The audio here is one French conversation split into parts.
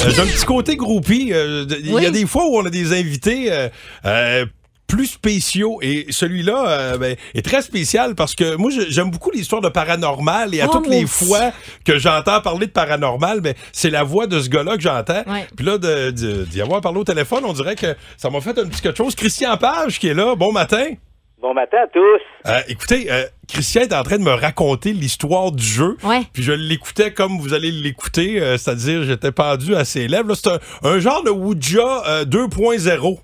J'ai un petit côté groupie. Il y a des fois où on a des invités plus spéciaux et celui-là est très spécial parce que moi j'aime beaucoup l'histoire de paranormal et à toutes les fois que j'entends parler de paranormal, c'est la voix de ce gars-là que j'entends. Puis là d'y avoir parlé au téléphone, on dirait que ça m'a fait un petit quelque chose. Christian Page qui est là. Bon matin. Bon matin à tous. Écoutez, Christian est en train de me raconter l'histoire du jeu. Puis je l'écoutais comme vous allez l'écouter, c'est-à-dire j'étais pendu à ses lèvres. Là, c'est un genre de Ouija 2.0.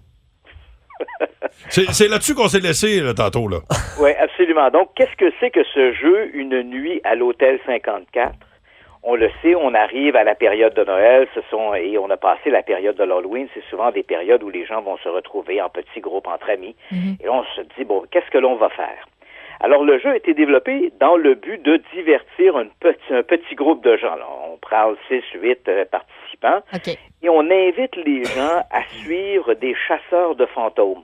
C'est là-dessus qu'on s'est laissé tantôt. Là. Oui, absolument. Donc, qu'est-ce que c'est que ce jeu, Une nuit à l'Hôtel 54? On le sait, on arrive à la période de Noël, et on a passé la période de l'Halloween. C'est souvent des périodes où les gens vont se retrouver en petits groupes, entre amis. Et là, on se dit, bon, qu'est-ce que l'on va faire? Alors, le jeu a été développé dans le but de divertir un petit groupe de gens. Là, on parle 6-8 participants. Et on invite les gens à suivre des chasseurs de fantômes.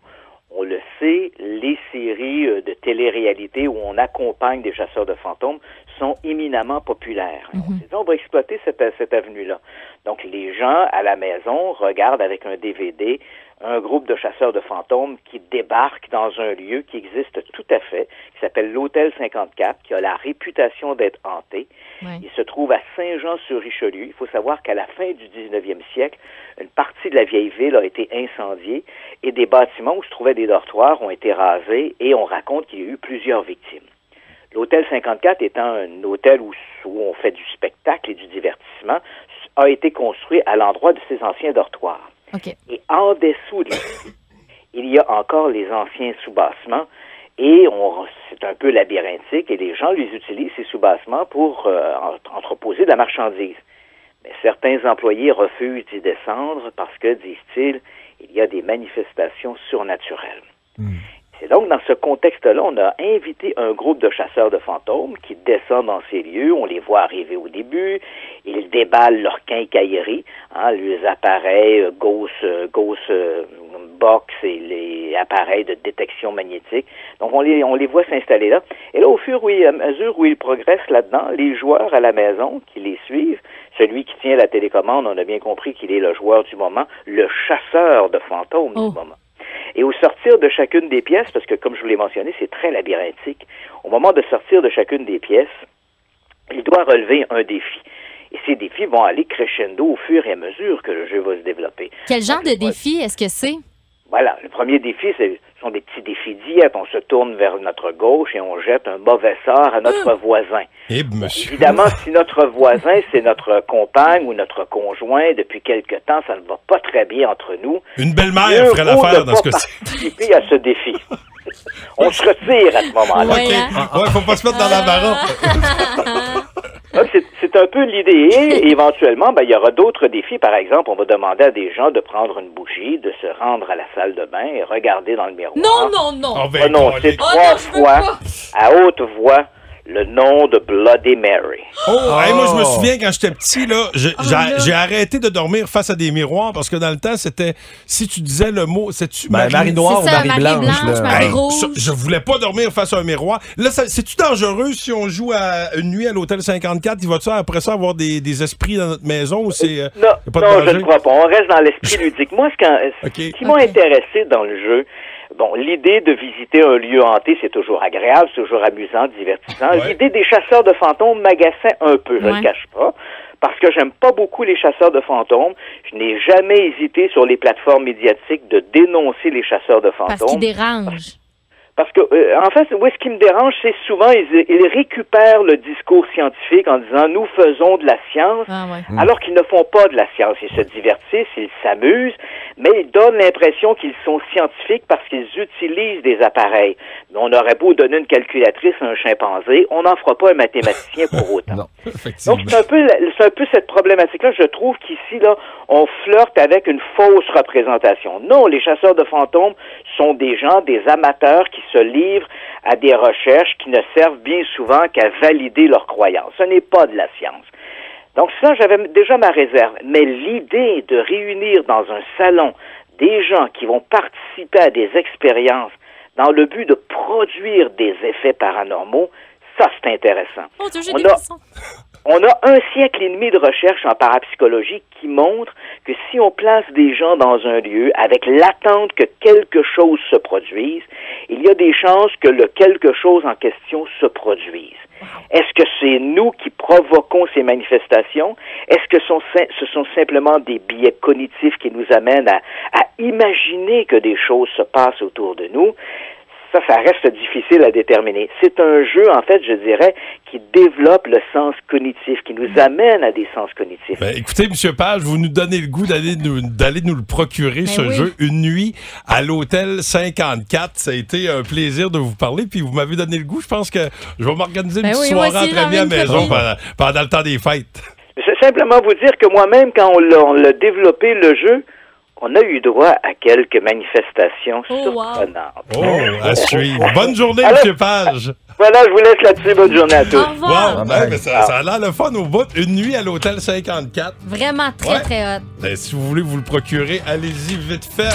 On le sait, les séries de télé-réalité où on accompagne des chasseurs de fantômes sont éminemment populaires. On s'est dit, on va exploiter cette avenue-là. Donc, les gens à la maison regardent avec un DVD un groupe de chasseurs de fantômes qui débarquent dans un lieu qui existe tout à fait, qui s'appelle l'Hôtel 54, qui a la réputation d'être hanté. Il se trouve à Saint-Jean-sur-Richelieu. Il faut savoir qu'à la fin du 19e siècle, une partie de la vieille ville a été incendiée et des bâtiments où se trouvaient des dortoirs ont été rasés et on raconte qu'il y a eu plusieurs victimes. L'Hôtel 54 étant un hôtel où on fait du spectacle et du divertissement, a été construit à l'endroit de ces anciens dortoirs. Et en dessous de lui, il y a encore les anciens sous-bassements et c'est un peu labyrinthique et les gens les utilisent, ces sous-bassements, pour entreposer de la marchandise. Mais certains employés refusent d'y descendre parce que, disent-ils, il y a des manifestations surnaturelles. C'est donc dans ce contexte-là, on a invité un groupe de chasseurs de fantômes qui descendent dans ces lieux. On les voit arriver au début. Ils déballent leur quincaillerie, les appareils Ghost Box et les appareils de détection magnétique. Donc, on les voit s'installer là. Et là, au fur et à mesure où ils progressent là-dedans, les joueurs à la maison qui les suivent, celui qui tient la télécommande, on a bien compris qu'il est le joueur du moment, le chasseur de fantômes du moment. Et au sortir de chacune des pièces, parce que comme je vous l'ai mentionné, c'est très labyrinthique, au moment de sortir de chacune des pièces, il doit relever un défi. Et ces défis vont aller crescendo au fur et à mesure que le jeu va se développer. Quel genre de défi est-ce que c'est? Voilà, le premier défi, ce sont des petits défis diètes. On se tourne vers notre gauche et on jette un mauvais sort à notre voisin. Évidemment, si notre voisin, c'est notre compagne ou notre conjoint, depuis quelque temps, ça ne va pas très bien entre nous. Une belle-mère ferait l'affaire dans ce cas-ci. Participer à ce défi. On se retire à ce moment-là. Faut pas se mettre dans l'embarras. Donc, c'est un peu l'idée. Et éventuellement, il y aura d'autres défis. Par exemple, on va demander à des gens de prendre une bougie, de se rendre à la salle de bain et regarder dans le miroir. Prononcer 3 fois à haute voix le nom de Bloody Mary. Moi, je me souviens, quand j'étais petit, là, j'ai arrêté de dormir face à des miroirs parce que dans le temps, c'était, si tu disais le mot, c'est-tu Marie Noire ou Marie Blanche? Marie Rouge. Je voulais pas dormir face à un miroir. Là, c'est-tu dangereux si on joue à une nuit à l'Hôtel 54? Il va-tu après ça avoir des esprits dans notre maison ou c'est non, je ne crois pas. On reste dans l'esprit ludique. Moi, ce qui m'a intéressé dans le jeu, l'idée de visiter un lieu hanté, c'est toujours agréable, c'est toujours amusant, divertissant. L'idée des chasseurs de fantômes m'agaçait un peu, je ne le cache pas, parce que j'aime pas beaucoup les chasseurs de fantômes. Je n'ai jamais hésité sur les plateformes médiatiques de dénoncer les chasseurs de fantômes. Parce qu'ils dérangent. Parce que, en fait, ce qui me dérange, c'est souvent, ils récupèrent le discours scientifique en disant, nous faisons de la science, alors qu'ils ne font pas de la science. Ils se divertissent, ils s'amusent, mais ils donnent l'impression qu'ils sont scientifiques parce qu'ils utilisent des appareils. Mais on aurait beau donner une calculatrice à un chimpanzé, on n'en fera pas un mathématicien pour autant. Non, donc, c'est un peu cette problématique-là. Je trouve qu'ici, là, on flirte avec une fausse représentation. Non, les chasseurs de fantômes sont des gens, des amateurs qui se livrent à des recherches qui ne servent bien souvent qu'à valider leurs croyances. Ce n'est pas de la science. Donc ça, j'avais déjà ma réserve. Mais l'idée de réunir dans un salon des gens qui vont participer à des expériences dans le but de produire des effets paranormaux, ça, c'est intéressant. Oh, j'ai des frissons. On a 1 siècle et demi de recherche en parapsychologie qui montre que si on place des gens dans un lieu avec l'attente que quelque chose se produise, il y a des chances que le quelque chose en question se produise. Est-ce que c'est nous qui provoquons ces manifestations? Est-ce que ce sont simplement des biais cognitifs qui nous amènent à imaginer que des choses se passent autour de nous? Ça reste difficile à déterminer. C'est un jeu, en fait, je dirais, qui développe le sens cognitif, qui nous amène à des sens cognitifs. Ben, écoutez, M. Page, vous nous donnez le goût d'aller nous le procurer, ce jeu, Une nuit à l'Hôtel 54. Ça a été un plaisir de vous parler, puis vous m'avez donné le goût. Je pense que je vais m'organiser une petite soirée entre amis à la maison pendant le temps des fêtes. C'est simplement vous dire que moi-même, quand on l'a développé, le jeu, on a eu droit à quelques manifestations surprenantes. Oh, à suivre. Bonne journée, M. Page. Voilà, je vous laisse là-dessus. Bonne journée à tous. Au revoir. Wow, mais ça a l'air le fun au bout. Une nuit à l'Hôtel 54. Vraiment très, très hot. Ben, si vous voulez vous le procurer, allez-y vite fait.